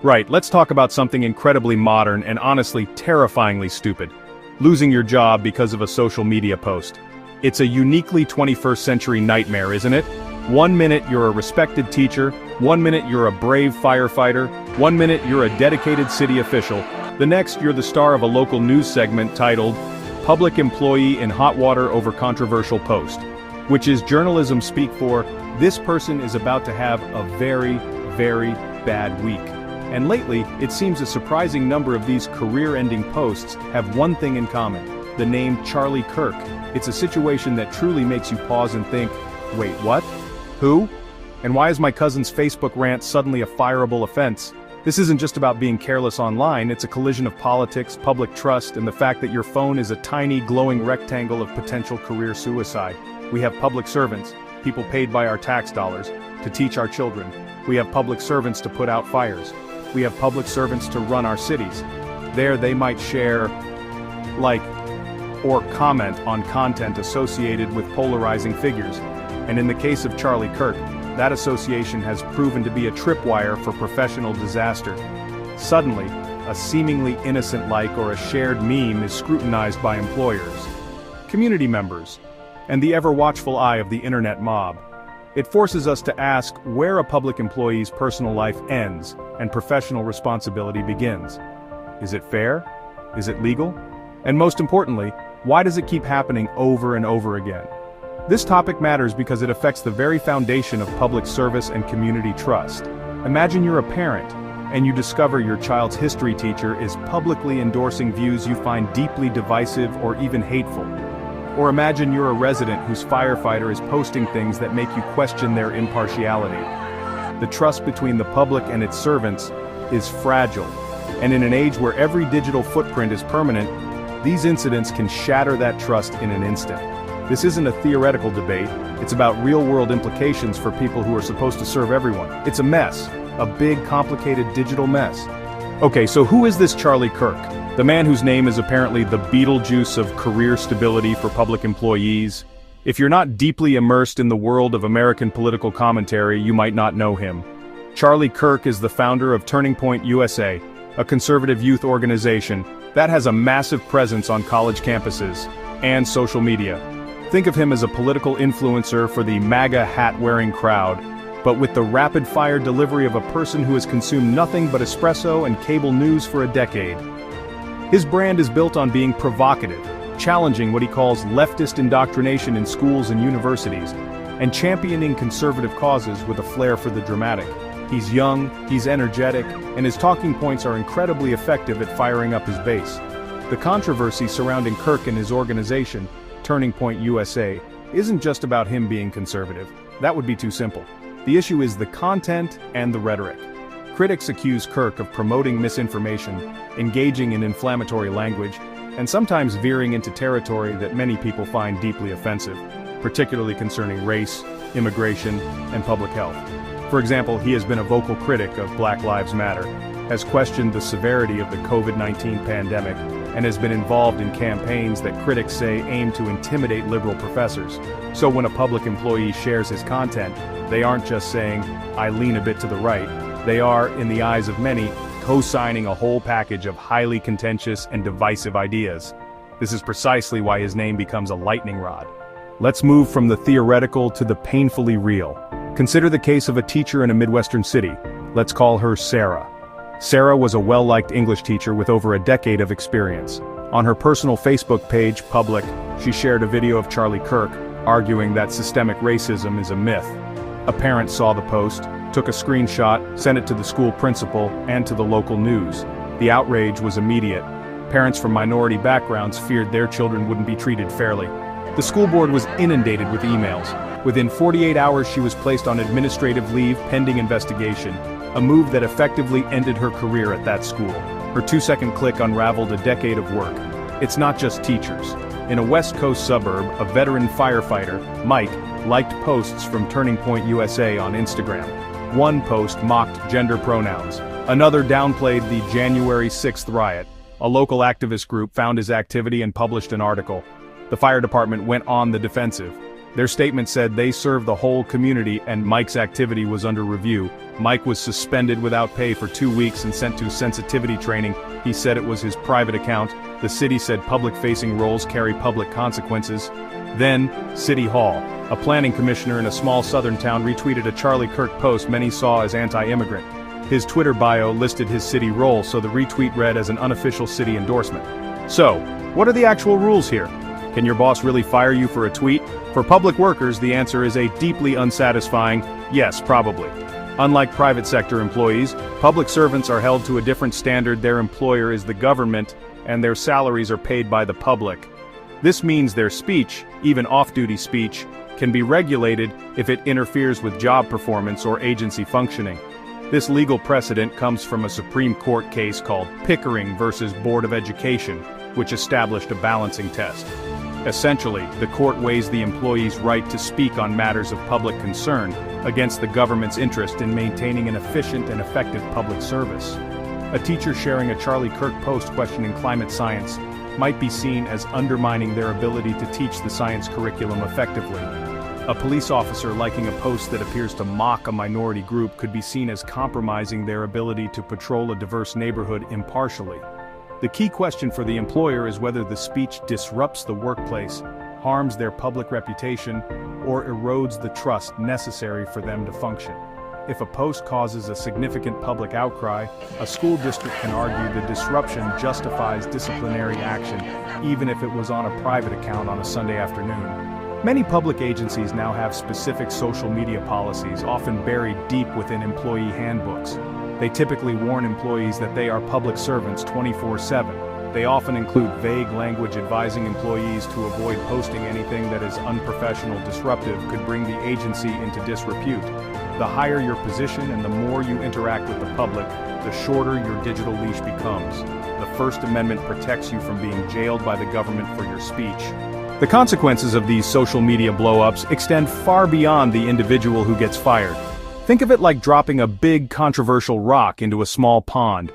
Right, let's talk about something incredibly modern and honestly terrifyingly stupid. Losing your job because of a social media post. It's a uniquely 21st century nightmare, isn't it? 1 minute you're a respected teacher, 1 minute you're a brave firefighter, 1 minute you're a dedicated city official, the next you're the star of a local news segment titled, "Public Employee in Hot Water Over Controversial Post," which is journalism speak for, this person is about to have a very, very bad week. And lately, it seems a surprising number of these career-ending posts have one thing in common, the name Charlie Kirk. It's a situation that truly makes you pause and think, wait, what? Who? And why is my cousin's Facebook rant suddenly a fireable offense? This isn't just about being careless online, it's a collision of politics, public trust, and the fact that your phone is a tiny, glowing rectangle of potential career suicide. We have public servants, people paid by our tax dollars, to teach our children. We have public servants to put out fires. We have public servants to run our cities. There they might share, like, or comment on content associated with polarizing figures. And in the case of Charlie Kirk, that association has proven to be a tripwire for professional disaster. Suddenly, a seemingly innocent like or a shared meme is scrutinized by employers, community members, and the ever-watchful eye of the internet mob. It forces us to ask where a public employee's personal life ends and professional responsibility begins. Is it fair? Is it legal? And most importantly, why does it keep happening over and over again? This topic matters because it affects the very foundation of public service and community trust. Imagine you're a parent, and you discover your child's history teacher is publicly endorsing views you find deeply divisive or even hateful. Or imagine you're a resident whose firefighter is posting things that make you question their impartiality. The trust between the public and its servants is fragile, and in an age where every digital footprint is permanent, these incidents can shatter that trust in an instant. This isn't a theoretical debate, it's about real-world implications for people who are supposed to serve everyone. It's a mess, a big, complicated digital mess. Okay, so who is this Charlie Kirk? The man whose name is apparently the Beetlejuice of career stability for public employees? If you're not deeply immersed in the world of American political commentary, you might not know him. Charlie Kirk is the founder of Turning Point USA, a conservative youth organization that has a massive presence on college campuses and social media. Think of him as a political influencer for the MAGA hat-wearing crowd, but with the rapid-fire delivery of a person who has consumed nothing but espresso and cable news for a decade. His brand is built on being provocative, challenging what he calls leftist indoctrination in schools and universities, and championing conservative causes with a flair for the dramatic. He's young, he's energetic, and his talking points are incredibly effective at firing up his base. The controversy surrounding Kirk and his organization, Turning Point USA, isn't just about him being conservative. That would be too simple. The issue is the content and the rhetoric. Critics accuse Kirk of promoting misinformation, engaging in inflammatory language, and sometimes veering into territory that many people find deeply offensive, particularly concerning race, immigration, and public health. For example, he has been a vocal critic of Black Lives Matter, has questioned the severity of the COVID-19 pandemic, and has been involved in campaigns that critics say aim to intimidate liberal professors. So when a public employee shares his content, they aren't just saying, "I lean a bit to the right." They are, in the eyes of many, co-signing a whole package of highly contentious and divisive ideas. This is precisely why his name becomes a lightning rod. Let's move from the theoretical to the painfully real. Consider the case of a teacher in a Midwestern city. Let's call her Sarah. Sarah was a well-liked English teacher with over a decade of experience. On her personal Facebook page, Public, she shared a video of Charlie Kirk, arguing that systemic racism is a myth. A parent saw the post, took a screenshot, sent it to the school principal and to the local news. The outrage was immediate. Parents from minority backgrounds feared their children wouldn't be treated fairly. The school board was inundated with emails. Within 48 hours she was placed on administrative leave pending investigation, a move that effectively ended her career at that school. Her 2-second click unraveled a decade of work. It's not just teachers. In a West Coast suburb, a veteran firefighter, Mike, liked posts from Turning Point USA on Instagram. One post mocked gender pronouns. Another downplayed the January 6th riot. A local activist group found his activity and published an article. The fire department went on the defensive. Their statement said they served the whole community and Mike's activity was under review. Mike was suspended without pay for 2 weeks and sent to sensitivity training. He said it was his private account. The city said public-facing roles carry public consequences. Then, City Hall. A planning commissioner in a small southern town retweeted a Charlie Kirk post many saw as anti-immigrant. His Twitter bio listed his city role, so the retweet read as an unofficial city endorsement. So, what are the actual rules here? Can your boss really fire you for a tweet? For public workers, the answer is a deeply unsatisfying, yes, probably. Unlike private sector employees, public servants are held to a different standard. Their employer is the government, and their salaries are paid by the public. This means their speech, even off-duty speech, can be regulated if it interferes with job performance or agency functioning. This legal precedent comes from a Supreme Court case called Pickering versus Board of Education, which established a balancing test. Essentially, the court weighs the employee's right to speak on matters of public concern against the government's interest in maintaining an efficient and effective public service. A teacher sharing a Charlie Kirk post questioning climate science might be seen as undermining their ability to teach the science curriculum effectively. A police officer liking a post that appears to mock a minority group could be seen as compromising their ability to patrol a diverse neighborhood impartially. The key question for the employer is whether the speech disrupts the workplace, harms their public reputation, or erodes the trust necessary for them to function. If a post causes a significant public outcry, a school district can argue the disruption justifies disciplinary action, even if it was on a private account on a Sunday afternoon. Many public agencies now have specific social media policies, often buried deep within employee handbooks. They typically warn employees that they are public servants 24/7. They often include vague language advising employees to avoid posting anything that is unprofessional, disruptive, could bring the agency into disrepute. The higher your position and the more you interact with the public, the shorter your digital leash becomes. The First Amendment protects you from being jailed by the government for your speech. The consequences of these social media blow-ups extend far beyond the individual who gets fired. Think of it like dropping a big, controversial rock into a small pond.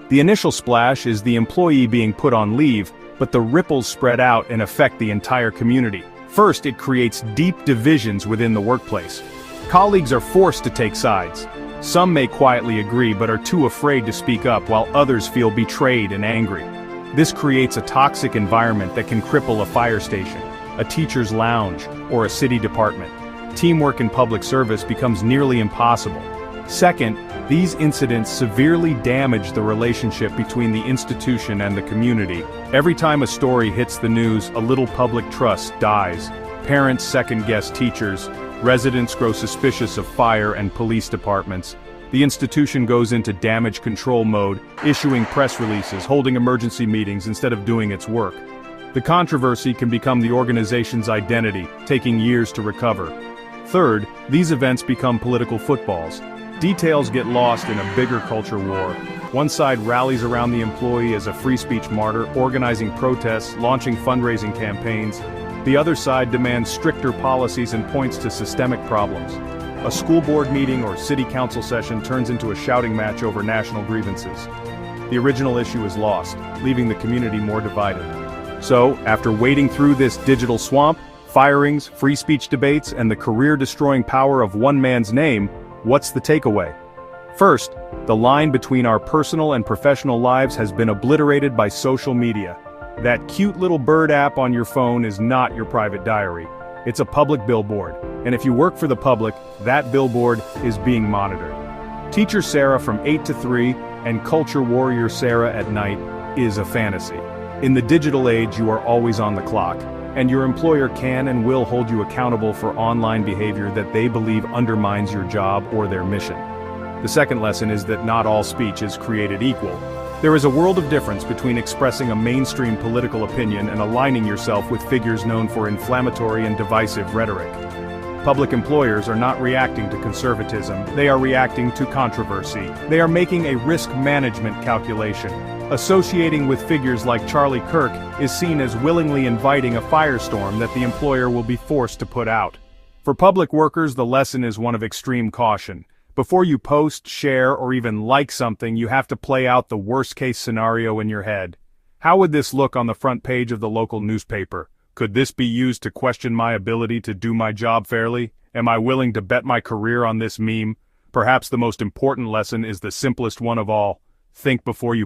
The initial splash is the employee being put on leave, but the ripples spread out and affect the entire community. First, it creates deep divisions within the workplace. Colleagues are forced to take sides. Some may quietly agree but are too afraid to speak up, while others feel betrayed and angry. This creates a toxic environment that can cripple a fire station, a teacher's lounge, or a city department. Teamwork in public service becomes nearly impossible. Second, these incidents severely damage the relationship between the institution and the community. Every time a story hits the news, a little public trust dies. Parents second-guess teachers, residents grow suspicious of fire and police departments. The institution goes into damage control mode, issuing press releases, holding emergency meetings instead of doing its work. The controversy can become the organization's identity, taking years to recover. Third, these events become political footballs. Details get lost in a bigger culture war. One side rallies around the employee as a free speech martyr, organizing protests, launching fundraising campaigns. The other side demands stricter policies and points to systemic problems. A school board meeting or city council session turns into a shouting match over national grievances. The original issue is lost, leaving the community more divided. So, after wading through this digital swamp, firings, free speech debates, and the career-destroying power of one man's name, what's the takeaway? First, the line between our personal and professional lives has been obliterated by social media. That cute little bird app on your phone is not your private diary. It's a public billboard, and if you work for the public, that billboard is being monitored. Teacher Sarah from 8 to 3 and culture warrior Sarah at night is a fantasy. In the digital age, you are always on the clock, and your employer can and will hold you accountable for online behavior that they believe undermines your job or their mission. The second lesson is that not all speech is created equal. There is a world of difference between expressing a mainstream political opinion and aligning yourself with figures known for inflammatory and divisive rhetoric. Public employers are not reacting to conservatism, they are reacting to controversy. They are making a risk management calculation. Associating with figures like Charlie Kirk is seen as willingly inviting a firestorm that the employer will be forced to put out. For public workers, the lesson is one of extreme caution. Before you post, share, or even like something, you have to play out the worst-case scenario in your head. How would this look on the front page of the local newspaper? Could this be used to question my ability to do my job fairly? Am I willing to bet my career on this meme? Perhaps the most important lesson is the simplest one of all. Think before you